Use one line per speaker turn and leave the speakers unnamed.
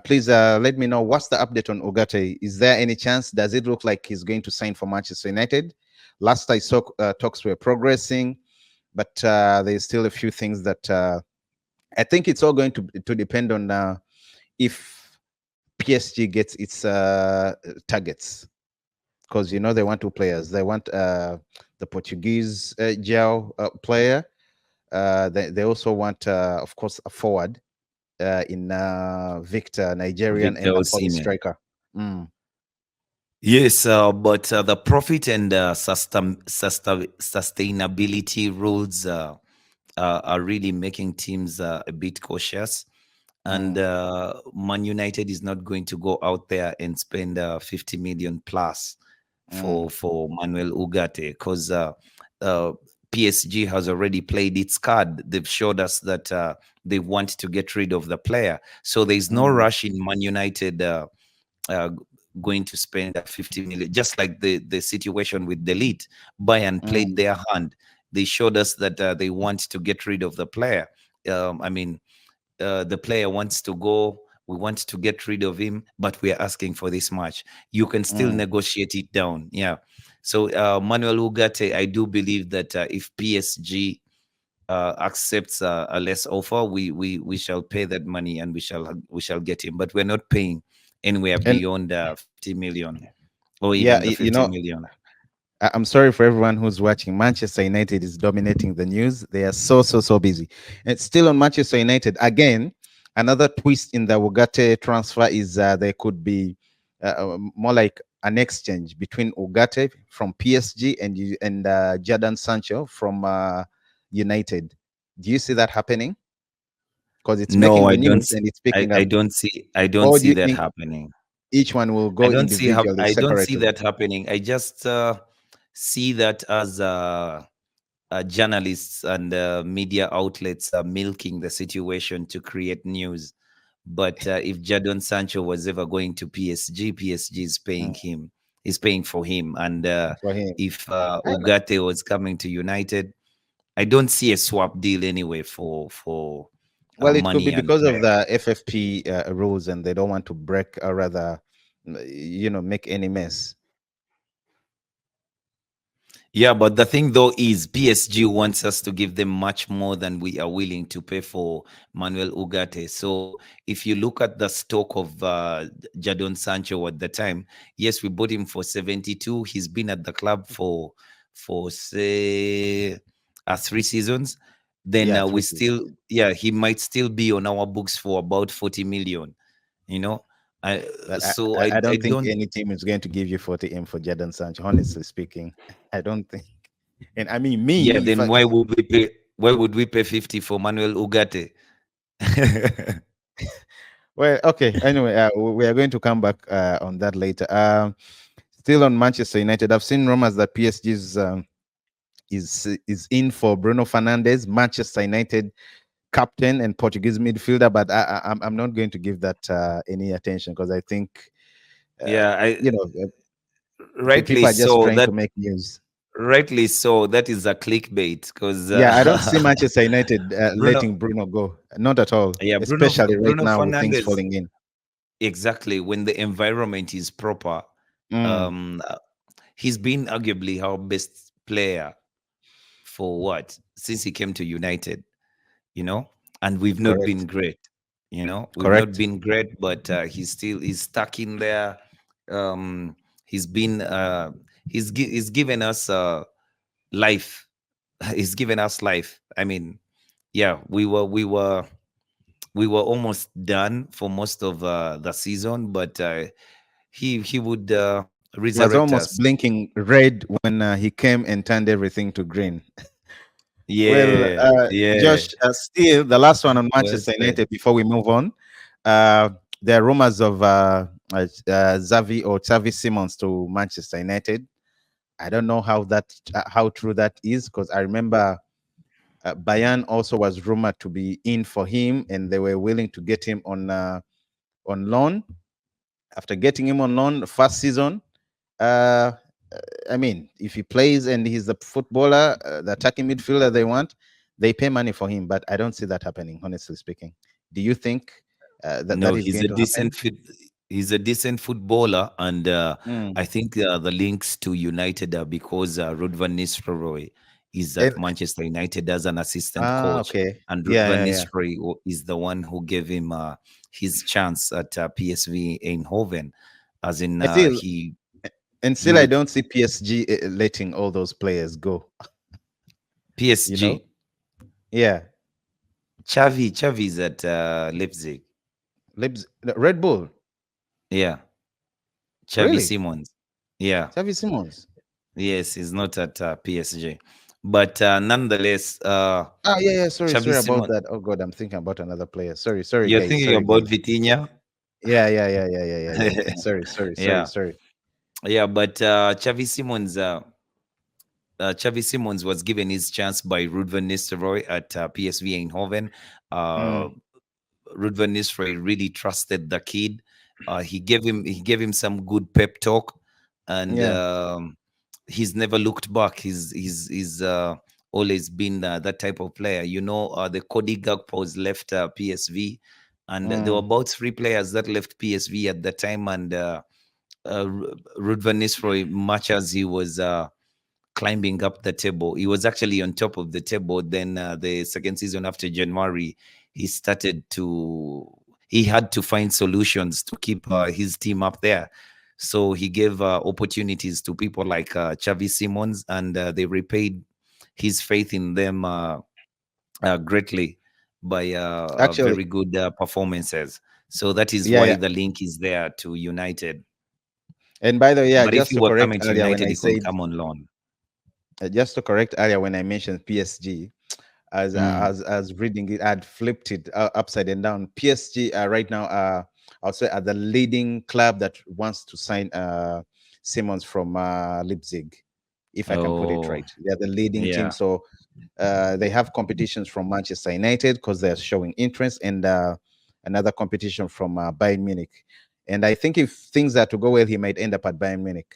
Please let me know what's the update on Ugarte. Is there any chance? Does it look like he's going to sign for Manchester United? Last I saw, talks were progressing, but there's still a few things that I think it's all going to depend on if PSG gets its targets, because they want two players. They want the Portuguese João player. They also want, of course, a forward in Victor, Nigerian and
Victor
Napoli
Osimhen.
striker. Mm,
Yes, but the profit and sustainability rules are really making teams a bit cautious. And
mm,
Man United is not going to go out there and spend 50 million plus
mm,
for Manuel Ugarte, because uh, PSG has already played its card. They've showed us that they want to get rid of the player. So there's no
mm,
rush in Man United uh, going to spend 50 million, just like the situation with Delete. Bayern played
mm,
their hand. They showed us that they want to get rid of the player. The player wants to go. We want to get rid of him, but we are asking for this much. You can still
mm,
negotiate it down. Yeah. So Manuel Ugarte, I do believe that if PSG accepts a less offer, we shall pay that money and we shall get him. But we're not paying anywhere
and
beyond 50 million or
yeah,
even the 50 million.
I'm sorry for everyone who's watching. Manchester United is dominating the news. They are so busy. And still on Manchester United again. Another twist in the Ugarte transfer is there could be more like an exchange between Ugarte from PSG and Jadon Sancho from United. Do you see that happening? Because it's
No,
making
I
the
don't.
news and it's
I,
picking
I
up.
don't see. I don't
Or do
see
you
that
think
happening.
each one will
I
go
don't see how.
individually,
I don't see
separately?
that happening. I just see that as journalists and media outlets are milking the situation to create news. But if Jadon Sancho was ever going to PSG, PSG is paying
Mm,
him. Is paying for him. And
for him.
if
I don't know.
Ugarte was coming to United, I don't see a swap deal anyway for
Well, it could be
money and
because of
player.
the FFP rules, and they don't want to break, or rather, make any mess.
Yeah, but the thing though is PSG wants us to give them much more than we are willing to pay for Manuel Ugarte. So if you look at the stock of Jadon Sancho at the time, yes, we bought him for 72. He's been at the club for say 3 seasons. Then
Yeah,
we
3 seasons.
still, yeah, he might still be on our books for about 40 million. You know, I
But
so
I
I
don't think
don't.
any team is going to give you 40M for Jadon Sancho. Honestly speaking, I don't think. And I mean,
Yeah,
me, if
then
I,
why would we pay? Why would we pay 50 for Manuel Ugarte?
well, okay. Anyway, we are going to come back on that later. Still on Manchester United, I've seen rumors that PSG's is in for Bruno Fernandes, Manchester United captain and Portuguese midfielder, but I'm not going to give that any attention, because I think
Yeah, rightly
people are just
so.
trying to make news.
That is a clickbait because
Yeah, I don't see Manchester United
Bruno,
letting Bruno go, not at all,
yeah,
especially right
Bruno
now with things
Fernandes.
falling in.
Exactly, when the environment is proper.
Mm,
Um, uh, he's been arguably our best player for what since he came to United. You know, and we've not been
correct,
great. We've not
correct.
been great, but he's stuck in there. Um, he's been he's given us life. He's given us life. I mean, yeah, we were almost done for most of the season, but he would
He was
resurrect
almost
us.
blinking red when he came and turned everything to green. Well,
Yeah, yeah.
Josh, still the last one on
Well
Manchester
said.
United before we move on. There are rumors of Xavi Simons to Manchester United. I don't know how true that is, because I remember Bayern also was rumored to be in for him, and they were willing to get him on loan. After getting him on loan the first season, uh, I mean, if he plays and he's the footballer, the attacking midfielder they want, they pay money for him. But I don't see that happening, honestly speaking. Do you think? that
No,
is going to happen?
he's a decent footballer, and
Mm.
I think the links to United are because Ruud van Nistelrooy is at
And,
Manchester United as an assistant coach,
okay.
and Ruud
Yeah,
van
yeah, yeah.
Nistelrooy is the one who gave him his chance at PSV Eindhoven, as in
I still and
he
still I
would
don't see PSG letting all those players go. You know?
PSG.
Yeah.
Xavi is at Leipzig.
Red Bull.
Yeah, Xavi
Really?
Simons. Yeah,
Xavi Simons.
yes, he's not at PSG, but nonetheless,
Ah, yeah, yeah. Sorry,
Xavi
sorry about
Simons.
that. Oh God, I'm thinking about another player. Sorry, sorry,
You're
guys.
thinking
Sorry,
about
guys.
Vitinha?
Yeah, yeah, yeah, yeah, yeah, yeah, yeah. Sorry, sorry, sorry,
Yeah,
sorry.
yeah, but Xavi Simons was given his chance by Ruud van Nistelrooy at PSV Eindhoven. Uh,
Mm,
Ruud van Nistelrooy really trusted the kid. He gave him some good pep talk, and
yeah.
he's never looked back. He's always been that type of player. The Cody Gakpo's left PSV, and there were
Mm,
about three players that left PSV at the time, and Ruud van Nistelrooy, much as he was climbing up the table. He was actually on top of the table. Then the second season after January, he started to he had to find solutions to keep his team up there. So he gave opportunities to people like Xavi Simons, and they repaid his faith in them greatly by
actually,
very good performances. So that is
yeah,
why
yeah.
the link is there to United.
And by the way, yeah,
But if he were coming to United,
I
he could
said,
come on loan.
just to correct earlier when I mentioned PSG,
Mm.
as reading it, I'd flipped it upside and down. PSG right now, I'll say, are the leading club that wants to sign Simmons from Leipzig, if I can put it
Oh,
right. They're the leading team,
yeah.
so they have competitions from Manchester United because they're showing interest, and another competition from Bayern Munich. And I think if things are to go well, he might end up at Bayern Munich.